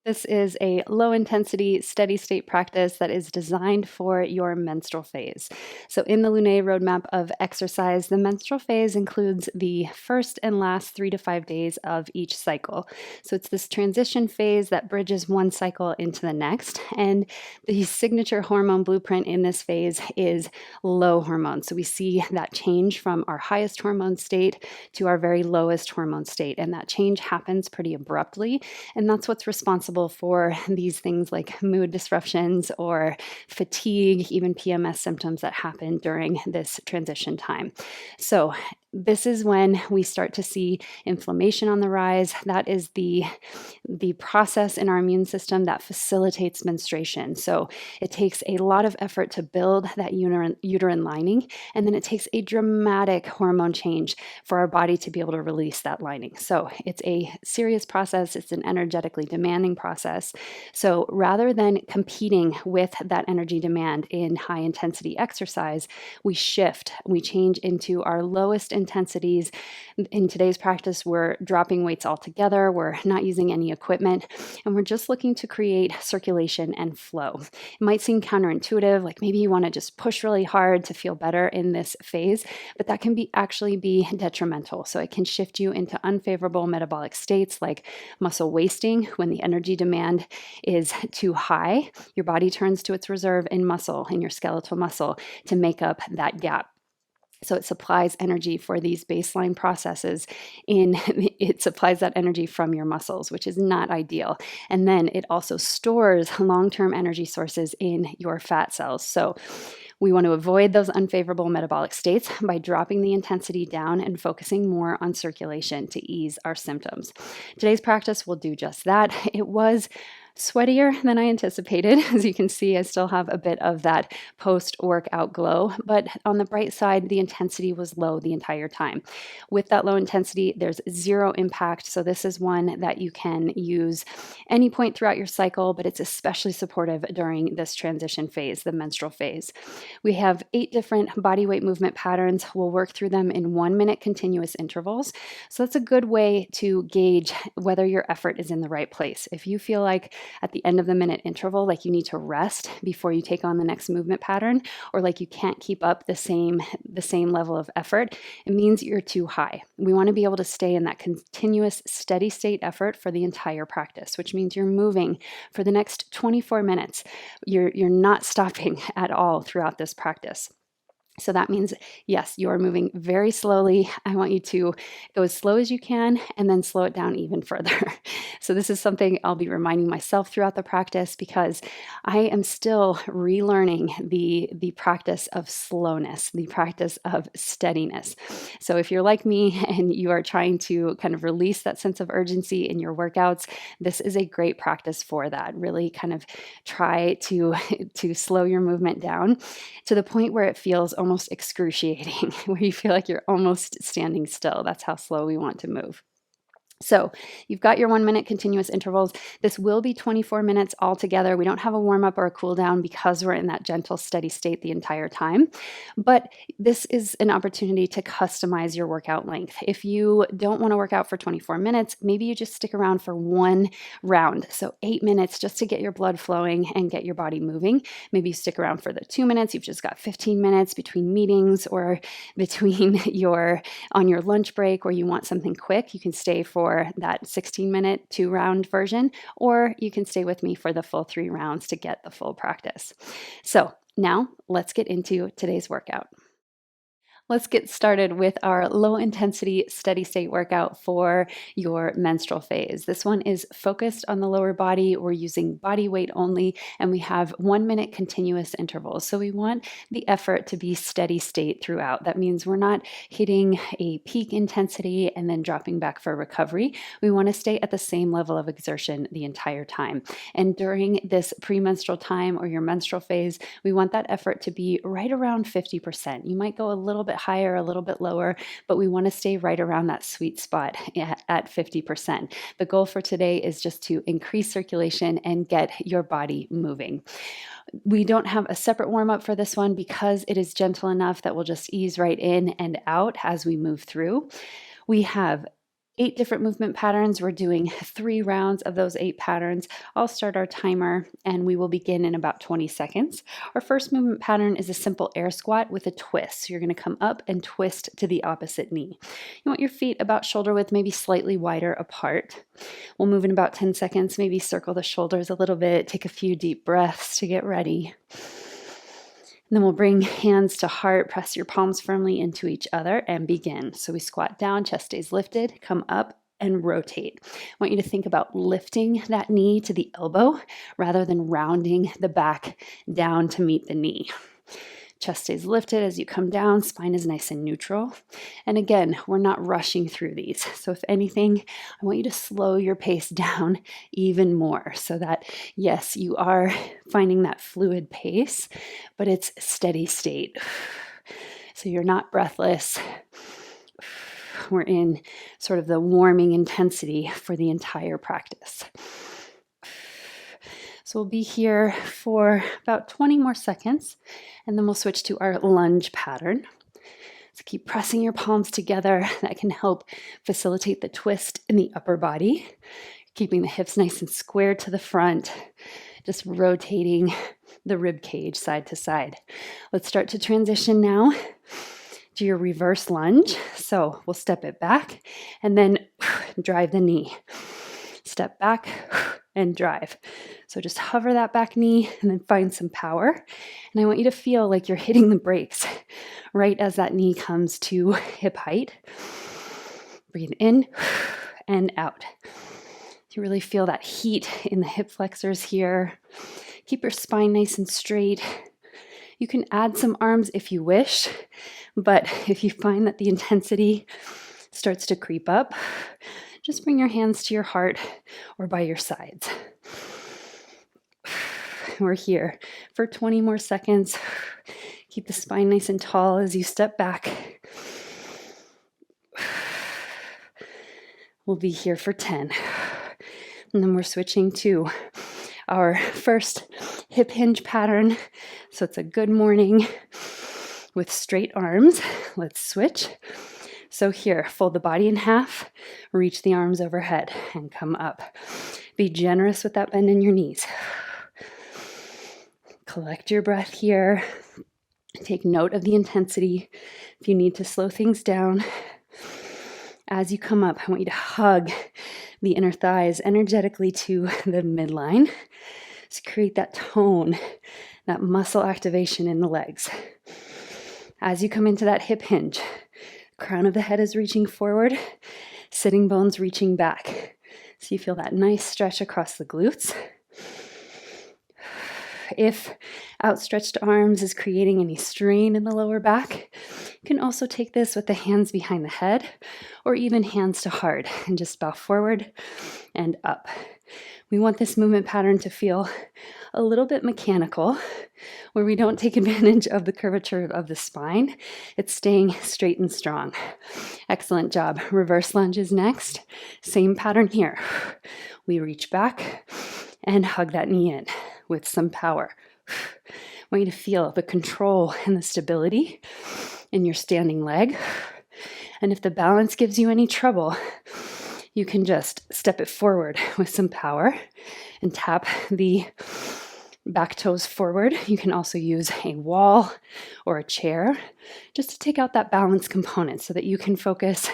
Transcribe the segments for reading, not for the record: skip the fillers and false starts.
This is a low intensity, steady state practice that is designed for your menstrual phase. So, in the Lunae roadmap of exercise, the menstrual phase includes the first and last 3 to 5 days of each cycle. So, it's this transition phase that bridges one cycle into the next. And the signature hormone blueprint in this phase is low hormone. So, we see that change from our highest hormone state to our very lowest hormone state. And that change happens pretty abruptly. And that's what's responsible for these things like mood disruptions or fatigue, even PMS symptoms that happen during this transition time. So, this is when we start to see inflammation on the rise. That is the process in our immune system that facilitates menstruation. So it takes a lot of effort to build that uterine lining, and then it takes a dramatic hormone change for our body to be able to release that lining. So it's a serious process. It's an energetically demanding process. So rather than competing with that energy demand in high intensity exercise, we shift, we change into our lowest intensities. In today's practice, we're dropping weights altogether. We're not using any equipment, and we're just looking to create circulation and flow. It might seem counterintuitive, like maybe you want to just push really hard to feel better in this phase, but that can actually be detrimental. So it can shift you into unfavorable metabolic states like muscle wasting. When the energy demand is too high, your body turns to its reserve in muscle, in your skeletal muscle, to make up that gap. So it supplies energy for these baseline processes it supplies that energy from your muscles, which is not ideal. And then it also stores long-term energy sources in your fat cells. So we want to avoid those unfavorable metabolic states by dropping the intensity down and focusing more on circulation to ease our symptoms. Today's practice will do just that. It was sweatier than I anticipated. As you can see, I still have a bit of that post-workout glow, but on the bright side, the intensity was low the entire time. With that low intensity, there's zero impact. So this is one that you can use any point throughout your cycle, but it's especially supportive during this transition phase, the menstrual phase. We have 8 different body weight movement patterns. We'll work through them in 1-minute continuous intervals. So that's a good way to gauge whether your effort is in the right place. If you feel like at the end of the minute interval, like you need to rest before you take on the next movement pattern, or like you can't keep up the same level of effort, it means you're too high. We want to be able to stay in that continuous steady state effort for the entire practice, which means you're moving for the next 24 minutes. You're not stopping at all throughout this practice. So that means, yes, you're moving very slowly. I want you to go as slow as you can and then slow it down even further. So this is something I'll be reminding myself throughout the practice because I am still relearning the practice of slowness, the practice of steadiness. So if you're like me and you are trying to kind of release that sense of urgency in your workouts, this is a great practice for that. Really kind of try to slow your movement down to the point where it feels almost excruciating, where you feel like you're almost standing still. That's how slow we want to move. So you've got your 1-minute continuous intervals. This will be 24 minutes altogether. We don't have a warm up or a cool down because we're in that gentle, steady state the entire time. But this is an opportunity to customize your workout length. If you don't want to work out for 24 minutes, maybe you just stick around for 1 round. So 8 minutes just to get your blood flowing and get your body moving. Maybe you stick around for the 2 minutes. You've just got 15 minutes between meetings or between on your lunch break where you want something quick. You can stay for that 16-minute 2-round version, or you can stay with me for the full 3 rounds to get the full practice. So now let's get into today's workout. Let's get started with our low intensity steady state workout for your menstrual phase. This one is focused on the lower body. We're using body weight only, and we have 1-minute continuous intervals. So we want the effort to be steady state throughout. That means we're not hitting a peak intensity and then dropping back for recovery. We want to stay at the same level of exertion the entire time. And during this premenstrual time or your menstrual phase, we want that effort to be right around 50%. You might go a little bit higher, a little bit lower, but we want to stay right around that sweet spot at 50%. The goal for today is just to increase circulation and get your body moving. We don't have a separate warm up for this one because it is gentle enough that we'll just ease right in and out as we move through. We have 8 different movement patterns. We're doing 3 rounds of those 8 patterns. I'll start our timer and we will begin in about 20 seconds. Our first movement pattern is a simple air squat with a twist. So you're going to come up and twist to the opposite knee. You want your feet about shoulder width, maybe slightly wider apart. We'll move in about 10 seconds, maybe circle the shoulders a little bit, take a few deep breaths to get ready. And then we'll bring hands to heart, press your palms firmly into each other and begin. So we squat down, chest stays lifted, come up and rotate. I want you to think about lifting that knee to the elbow rather than rounding the back down to meet the knee. Chest stays lifted as you come down, spine is nice and neutral. And again, we're not rushing through these. So if anything, I want you to slow your pace down even more so that, yes, you are finding that fluid pace, but it's steady state. So you're not breathless. We're in sort of the warming intensity for the entire practice. So we'll be here for about 20 more seconds, and then we'll switch to our lunge pattern. So keep pressing your palms together. That can help facilitate the twist in the upper body, keeping the hips nice and square to the front, just rotating the rib cage side to side. Let's start to transition now to your reverse lunge. So we'll step it back and then drive the knee. Step back and drive. So just hover that back knee and then find some power. And I want you to feel like you're hitting the brakes right as that knee comes to hip height. Breathe in and out. You really feel that heat in the hip flexors here. Keep your spine nice and straight. You can add some arms if you wish, but if you find that the intensity starts to creep up, just bring your hands to your heart or by your sides. We're here for 20 more seconds. Keep the spine nice and tall as you step back. We'll be here for 10. And then we're switching to our first hip hinge pattern. So it's a good morning with straight arms. Let's switch. So here, fold the body in half, reach the arms overhead and come up. Be generous with that bend in your knees. Collect your breath here. Take note of the intensity. If you need to slow things down, as you come up, I want you to hug the inner thighs energetically to the midline. So create that tone, that muscle activation in the legs. As you come into that hip hinge, crown of the head is reaching forward, sitting bones reaching back. So you feel that nice stretch across the glutes. If outstretched arms is creating any strain in the lower back, you can also take this with the hands behind the head or even hands to heart and just bow forward and up. We want this movement pattern to feel a little bit mechanical, where we don't take advantage of the curvature of the spine. It's staying straight and strong. Excellent job. Reverse lunge is next. Same pattern here. We reach back and hug that knee in with some power. I want you to feel the control and the stability in your standing leg. And if the balance gives you any trouble, you can just step it forward with some power and tap the back toes forward. You can also use a wall or a chair just to take out that balance component so that you can focus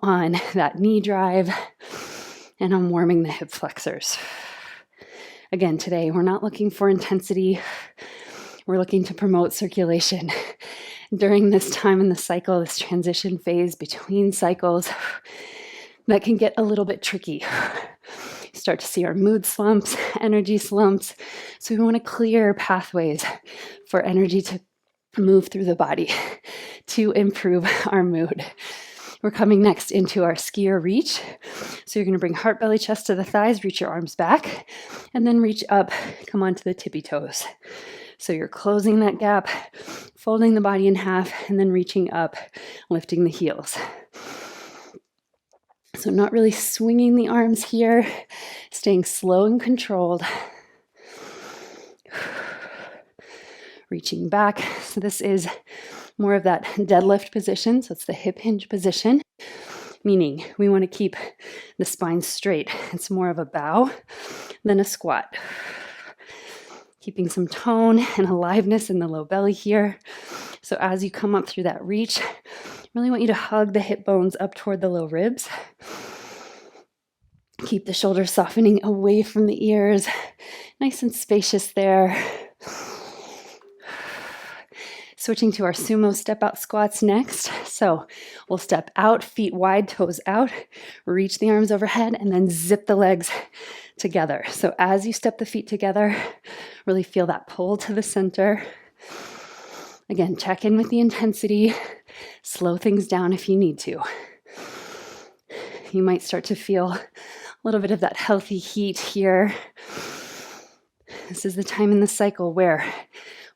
on that knee drive and on warming the hip flexors. Again, today we're not looking for intensity. We're looking to promote circulation. During this time in the cycle, this transition phase between cycles, that can get a little bit tricky. Start to see our mood slumps, energy slumps. So we want to clear pathways for energy to move through the body to improve our mood. We're coming next into our skier reach. So you're going to bring heart, belly, chest to the thighs, reach your arms back, and then reach up, come onto the tippy toes. So you're closing that gap, folding the body in half, and then reaching up, lifting the heels. So not really swinging the arms here, staying slow and controlled. Reaching back. So this is more of that deadlift position. So it's the hip hinge position. meaning we want to keep the spine straight. It's more of a bow than a squat. Keeping some tone and aliveness in the low belly here. So as you come up through that reach, I really want you to hug the hip bones up toward the low ribs. Keep the shoulders softening away from the ears. Nice and spacious there. Switching to our sumo step out squats next. So we'll step out, feet wide, toes out, reach the arms overhead, and then zip the legs together. So as you step the feet together, really feel that pull to the center. Again, check in with the intensity. Slow things down if you need to. You might start to feel a little bit of that healthy heat here. This is the time in the cycle where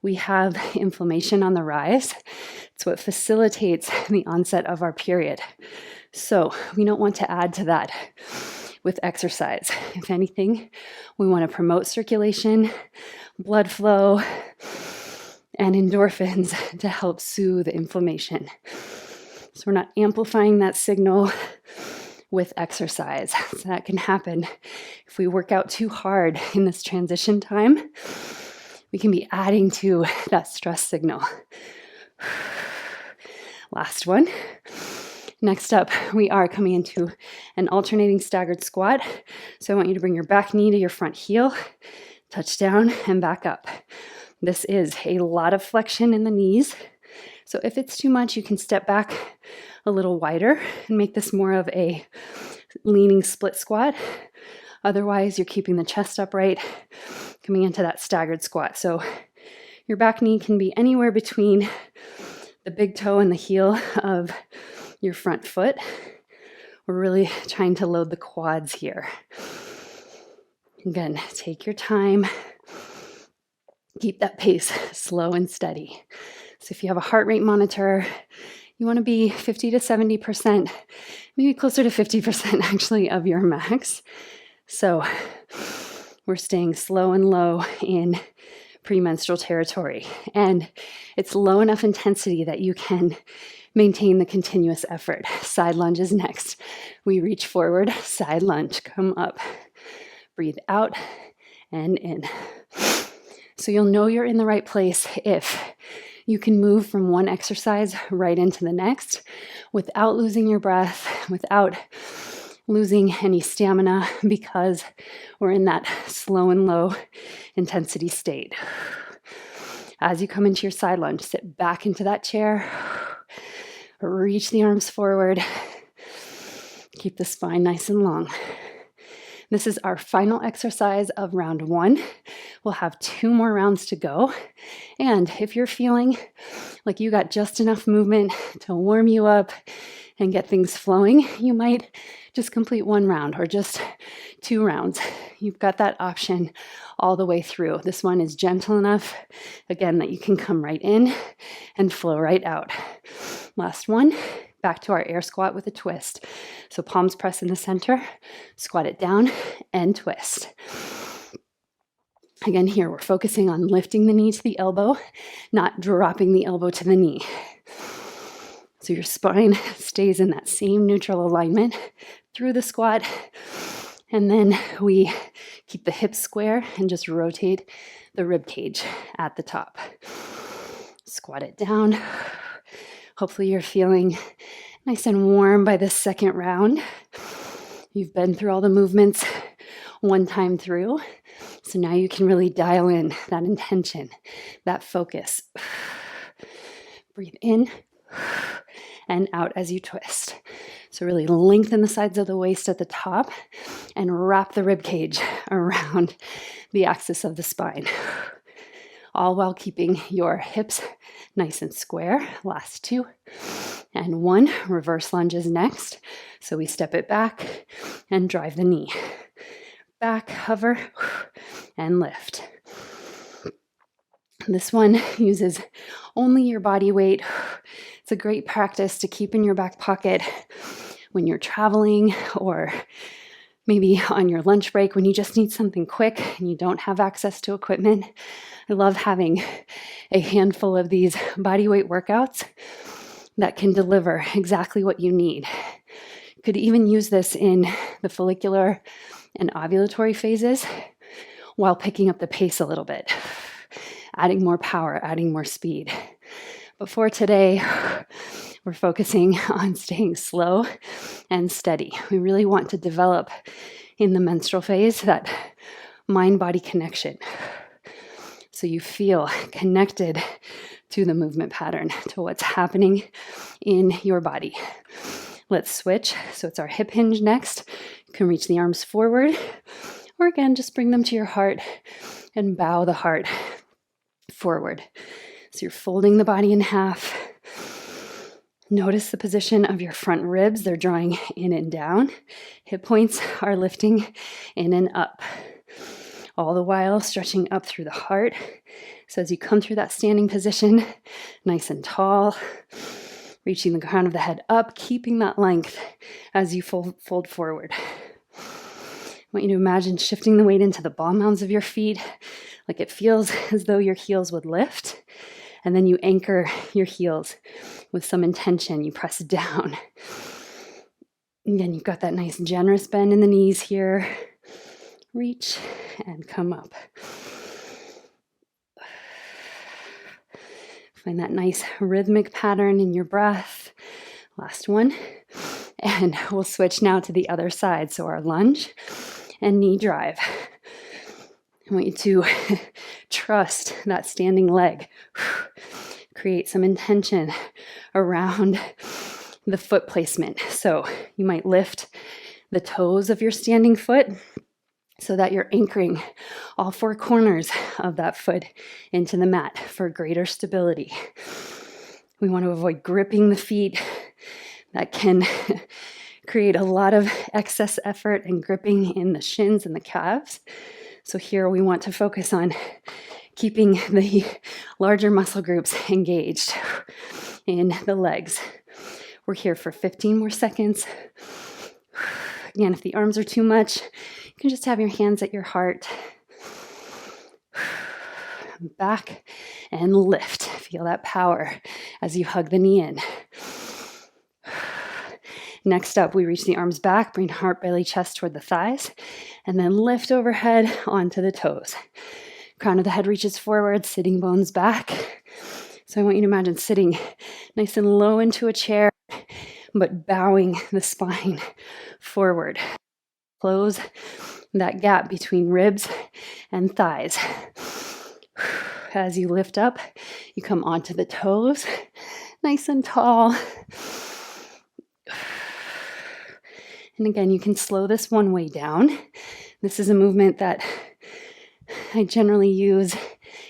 we have inflammation on the rise. It's what facilitates the onset of our period. So we don't want to add to that with exercise. If anything, we want to promote circulation, blood flow, and endorphins to help soothe inflammation. So we're not amplifying that signal with exercise. So that can happen if we work out too hard in this transition time. We can be adding to that stress signal. Last one. Next up, we are coming into an alternating staggered squat. So I want you to bring your back knee to your front heel, touch down and back up. This is a lot of flexion in the knees. So if it's too much, you can step back a little wider and make this more of a leaning split squat. Otherwise, you're keeping the chest upright, coming into that staggered squat. So your back knee can be anywhere between the big toe and the heel of your front foot. We're really trying to load the quads here. Again, take your time. Keep that pace slow and steady. So if you have a heart rate monitor, you want to be 50 to 70%, maybe closer to 50% actually of your max. So we're staying slow and low in premenstrual territory. And it's low enough intensity that you can maintain the continuous effort. Side lunge is next. We reach forward, side lunge, come up, breathe out and in. So you'll know you're in the right place if you can move from one exercise right into the next without losing your breath, without losing any stamina, because we're in that slow and low intensity state. As you come into your side lunge, sit back into that chair, reach the arms forward, keep the spine nice and long. This is our final exercise of round 1. We'll have 2 more rounds to go. And if you're feeling like you got just enough movement to warm you up and get things flowing, you might just complete 1 round or just 2 rounds. You've got that option all the way through. This one is gentle enough, again, that you can come right in and flow right out. Last one. Back to our air squat with a twist. So palms press in the center, squat it down and twist. Again, here we're focusing on lifting the knee to the elbow, not dropping the elbow to the knee. So your spine stays in that same neutral alignment through the squat. And then we keep the hips square and just rotate the rib cage at the top. Squat it down. Hopefully you're feeling nice and warm by this second round. You've been through all the movements one time through. So now you can really dial in that intention, that focus. Breathe in and out as you twist. So really lengthen the sides of the waist at the top and wrap the rib cage around the axis of the spine. All while keeping your hips nice and square. Last 2 and 1. Reverse lunge is next. So we step it back and drive the knee. Back, hover, and lift. This one uses only your body weight. It's a great practice to keep in your back pocket when you're traveling or maybe on your lunch break when you just need something quick and you don't have access to equipment. I love having a handful of these bodyweight workouts that can deliver exactly what you need. Could even use this in the follicular and ovulatory phases while picking up the pace a little bit, adding more power, adding more speed. But for today, we're focusing on staying slow and steady. We really want to develop in the menstrual phase that mind-body connection. So you feel connected to the movement pattern, to what's happening in your body. Let's switch. So it's our hip hinge next. You can reach the arms forward, or again, just bring them to your heart and bow the heart forward. So you're folding the body in half. Notice the position of your front ribs. They're drawing in and down. Hip points are lifting in and up. All the while stretching up through the heart. So as you come through that standing position, nice and tall, reaching the crown of the head up, keeping that length as you fold forward. I want you to imagine shifting the weight into the ball mounds of your feet, like it feels as though your heels would lift. And then you anchor your heels with some intention. You press down. Again, you've got that nice generous bend in the knees here. Reach and come up. Find that nice rhythmic pattern in your breath. Last one. And we'll switch now to the other side. So our lunge and knee drive. I want you to trust that standing leg. Create some intention around the foot placement. So you might lift the toes of your standing foot so that you're anchoring all four corners of that foot into the mat for greater stability. We want to avoid gripping the feet. That can create a lot of excess effort and gripping in the shins and the calves. So here we want to focus on keeping the larger muscle groups engaged in the legs. We're here for 15 more seconds. Again, if the arms are too much, you can just have your hands at your heart. Back and lift. Feel that power as you hug the knee in. Next up, we reach the arms back, bring heart, belly, chest toward the thighs, and then lift overhead onto the toes. Crown of the head reaches forward, sitting bones back. So I want you to imagine sitting nice and low into a chair, but bowing the spine forward. Close that gap between ribs and thighs. As you lift up, you come onto the toes, nice and tall. And again, you can slow this one way down. This is a movement that I generally use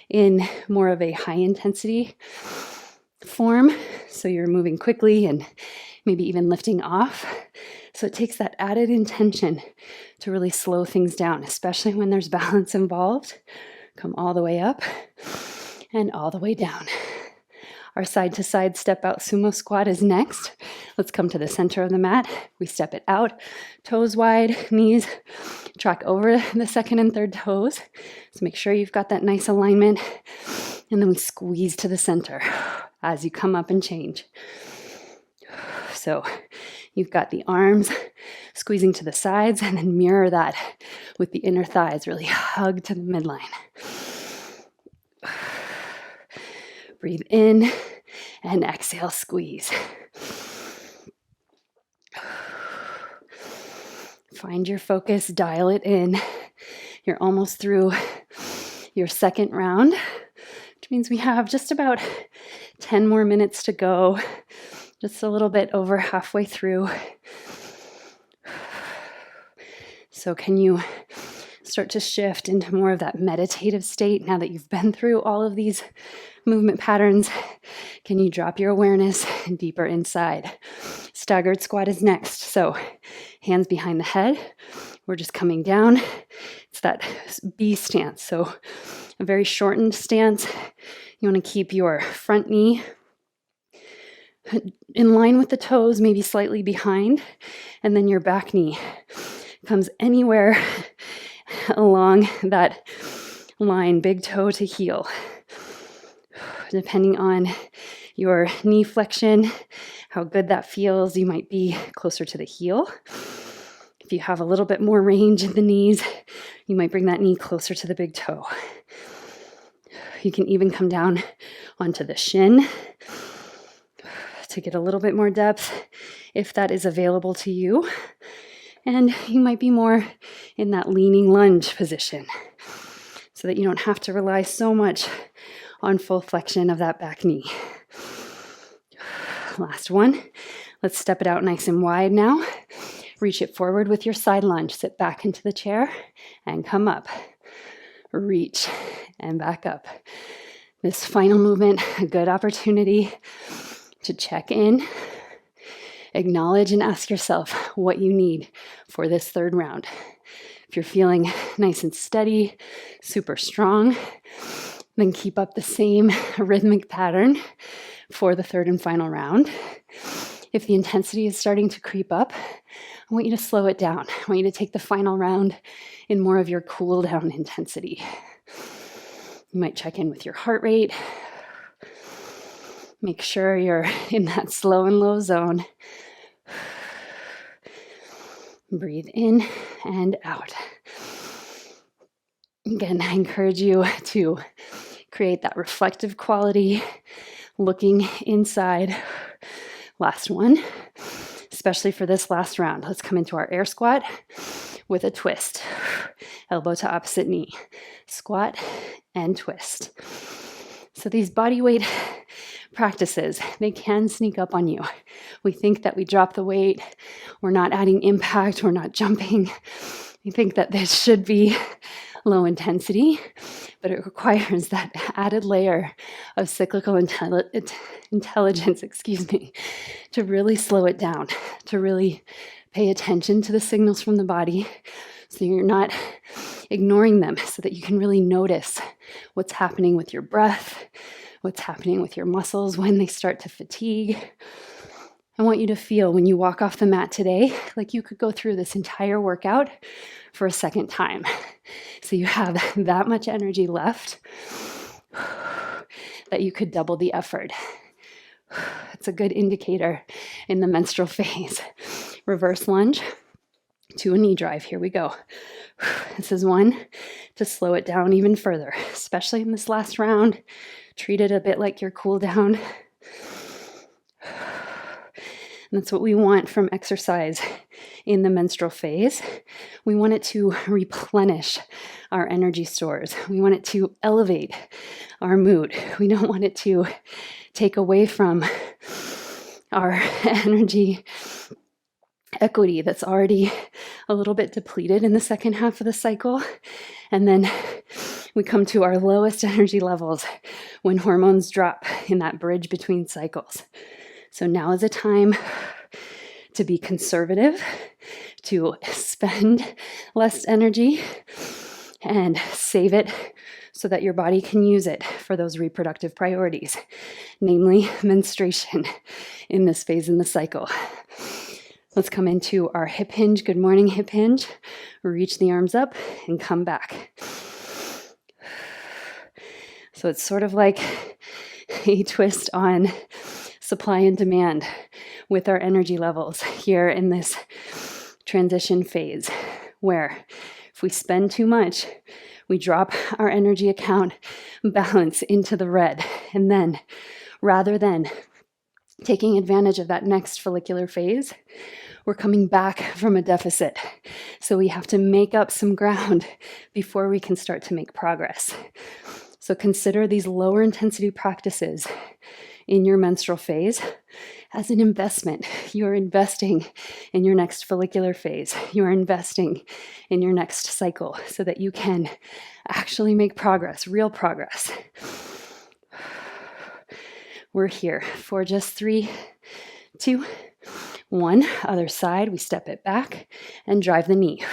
in more of a high intensity form. So you're moving quickly and maybe even lifting off. So it takes that added intention to really slow things down, especially when there's balance involved. Come all the way up and all the way down. Our side to side step out sumo squat is next. Let's come to the center of the mat. We step it out, toes wide, knees track over the second and third toes. So make sure you've got that nice alignment. And then we squeeze to the center as you come up and change. So you've got the arms squeezing to the sides, and then mirror that with the inner thighs, really hug to the midline. Breathe in and exhale, squeeze. Find your focus, dial it in. You're almost through your second round, which means we have just about 10 more minutes to go, just a little bit over halfway through. So can you start to shift into more of that meditative state now that you've been through all of these movement patterns? Can you drop your awareness deeper inside? Staggered squat is next. So hands behind the head. We're just coming down. It's that B stance. So a very shortened stance. You want to keep your front knee in line with the toes, maybe slightly behind. And then your back knee comes anywhere along that line, big toe to heel. Depending on your knee flexion, how good that feels. You might be closer to the heel. If you have a little bit more range in the knees, you might bring that knee closer to the big toe. You can even come down onto the shin to get a little bit more depth if that is available to you. And you might be more in that leaning lunge position so that you don't have to rely so much on full flexion of that back knee. Last one. Let's step it out nice and wide now. Reach it forward with your side lunge. Sit back into the chair and come up. Reach and back up. This final movement, a good opportunity to check in, acknowledge and ask yourself what you need for this third round. If you're feeling nice and steady, super strong, then keep up the same rhythmic pattern for the third and final round. If the intensity is starting to creep up, I want you to slow it down. I want you to take the final round in more of your cool down intensity. You might check in with your heart rate. Make sure you're in that slow and low zone. Breathe in and out. Again, I encourage you to create that reflective quality, looking inside. Last one, especially for this last round. Let's come into our air squat with a twist. Elbow to opposite knee. Squat and twist. So these body weight practices, they can sneak up on you. We think that we drop the weight, we're not adding impact, we're not jumping. We think that this should be low intensity, but it requires that added layer of cyclical intelligence, to really slow it down, to really pay attention to the signals from the body so you're not ignoring them, so that you can really notice what's happening with your breath, what's happening with your muscles when they start to fatigue. I want you to feel when you walk off the mat today, like you could go through this entire workout for a second time. So you have that much energy left that you could double the effort. It's a good indicator in the menstrual phase. Reverse lunge to a knee drive. Here we go. This is one to slow it down even further, especially in this last round. Treat it a bit like your cool down. And that's what we want from exercise in the menstrual phase. We want it to replenish our energy stores. We want it to elevate our mood. We don't want it to take away from our energy equity that's already a little bit depleted in the second half of the cycle. And then we come to our lowest energy levels when hormones drop in that bridge between cycles. So now is a time to be conservative, to spend less energy and save it so that your body can use it for those reproductive priorities, namely menstruation in this phase in the cycle. Let's come into our hip hinge. Good morning, hip hinge. Reach the arms up and come back. So it's sort of like a twist on supply and demand with our energy levels here in this transition phase, where if we spend too much, we drop our energy account balance into the red. And then rather than taking advantage of that next follicular phase, we're coming back from a deficit. So we have to make up some ground before we can start to make progress. So consider these lower intensity practices in your menstrual phase as an investment. You're investing in your next follicular phase. You're investing in your next cycle so that you can actually make progress, real progress. We're here for just 3, 2, 1. Other side, we step it back and drive the knee.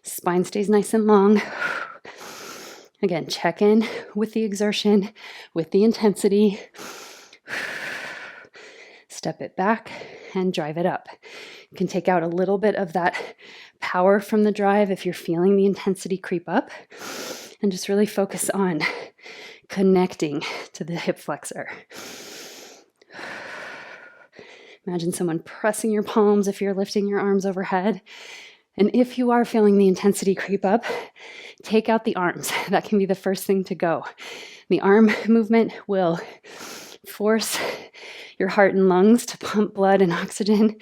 Spine stays nice and long. Again, check in with the exertion, with the intensity. Step it back and drive it up. You can take out a little bit of that power from the drive if you're feeling the intensity creep up, and just really focus on connecting to the hip flexor. Imagine someone pressing your palms if you're lifting your arms overhead. And if you are feeling the intensity creep up, take out the arms. That can be the first thing to go. The arm movement will force your heart and lungs to pump blood and oxygen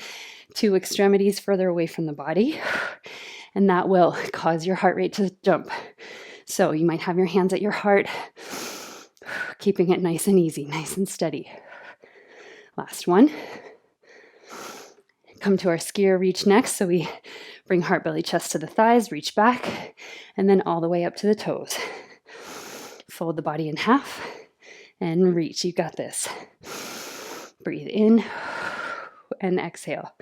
to extremities further away from the body, and that will cause your heart rate to jump. So you might have your hands at your heart, keeping it nice and easy, nice and steady. Last one. Come to our skier reach next. So we bring heart, belly, chest to the thighs, reach back, and then all the way up to the toes. Fold the body in half and reach. You got this. Breathe in and exhale.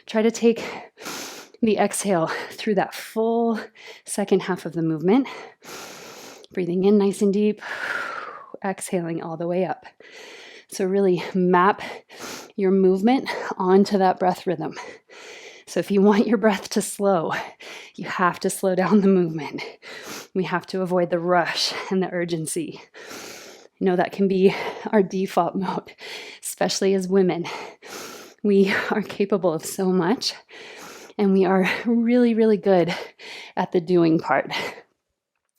Try to take the exhale through that full second half of the movement. Breathing in nice and deep, exhaling all the way up. So really map your movement onto that breath rhythm. So if you want your breath to slow, you have to slow down the movement. We have to avoid the rush and the urgency. I know that can be our default mode, especially as women. We are capable of so much, and we are really, really good at the doing part.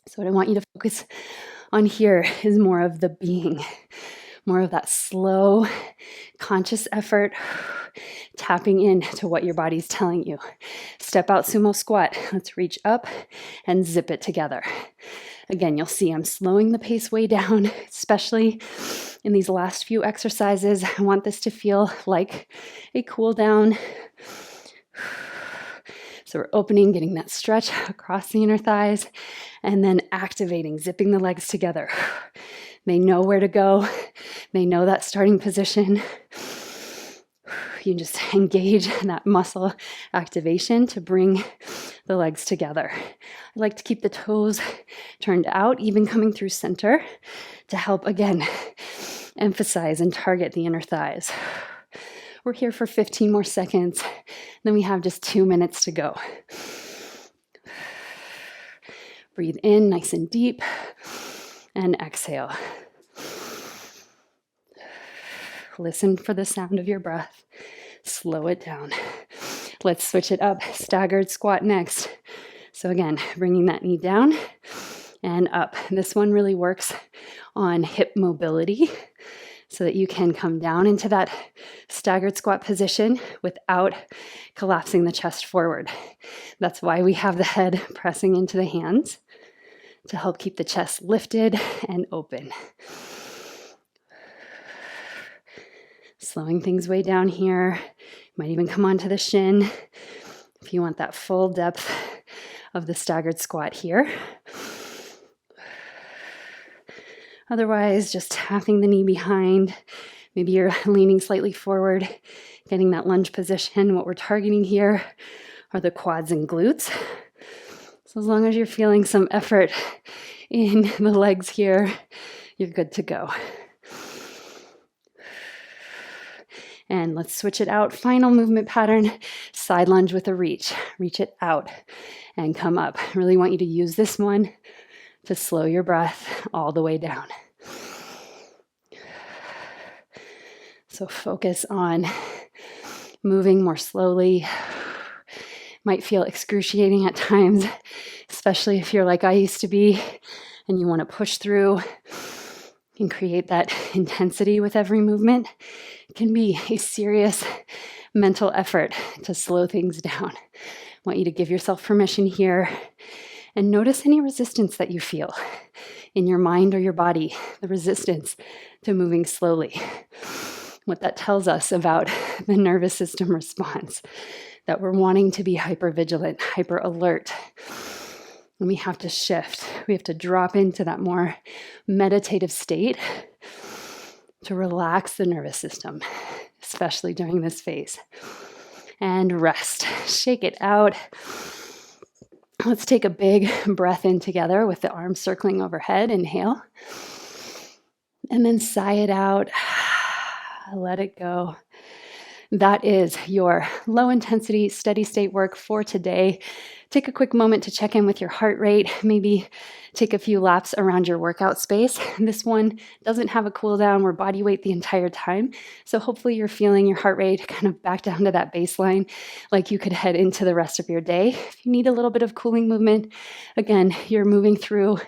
So what I want you to focus on here is more of the being, more of that slow, conscious effort, tapping into what your body's telling you. Step out sumo squat. Let's reach up and zip it together. Again, you'll see I'm slowing the pace way down, especially in these last few exercises. I want this to feel like a cool down. So we're opening, getting that stretch across the inner thighs, and then activating, zipping the legs together. They know where to go. They know that starting position. You just engage that muscle activation to bring the legs together. I like to keep the toes turned out, even coming through center, to help, again, emphasize and target the inner thighs. We're here for 15 more seconds. Then we have just 2 minutes to go. Breathe in nice and deep and exhale. Listen for the sound of your breath. Slow it down. Let's switch it up. Staggered squat next. So again, bringing that knee down and up. This one really works on hip mobility so that you can come down into that staggered squat position without collapsing the chest forward. That's why we have the head pressing into the hands to help keep the chest lifted and open. Slowing things way down here. Might even come onto the shin if you want that full depth of the staggered squat here. Otherwise, just tapping the knee behind. Maybe you're leaning slightly forward, getting that lunge position. What we're targeting here are the quads and glutes. So as long as you're feeling some effort in the legs here, you're good to go. And let's switch it out. Final movement pattern, side lunge with a reach. Reach it out and come up. I really want you to use this one to slow your breath all the way down. So focus on moving more slowly. Might feel excruciating at times, especially if you're like I used to be and you want to push through and create that intensity with every movement. It can be a serious mental effort to slow things down. I want you to give yourself permission here and notice any resistance that you feel in your mind or your body, the resistance to moving slowly. What that tells us about the nervous system response, that we're wanting to be hypervigilant, hyper alert. And we have to shift. We have to drop into that more meditative state to relax the nervous system, especially during this phase. And rest. Shake it out. Let's take a big breath in together with the arms circling overhead. Inhale. And then sigh it out. Let it go. That is your low intensity, steady state work for today. Take a quick moment to check in with your heart rate, maybe take a few laps around your workout space. This one doesn't have a cool down or body weight the entire time. So hopefully you're feeling your heart rate kind of back down to that baseline, like you could head into the rest of your day. If you need a little bit of cooling movement, again, you're moving through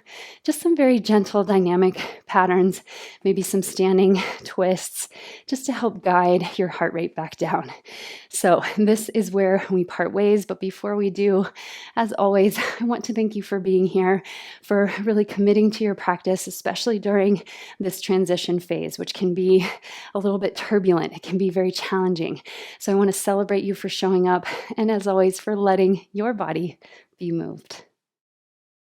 just some very gentle dynamic patterns, maybe some standing twists, just to help guide your heart rate back down. So this is where we part ways. But before we do, as always, I want to thank you for being here, for really committing to your practice, especially during this transition phase, which can be a little bit turbulent. It can be very challenging. So I want to celebrate you for showing up, and as always, for letting your body be moved.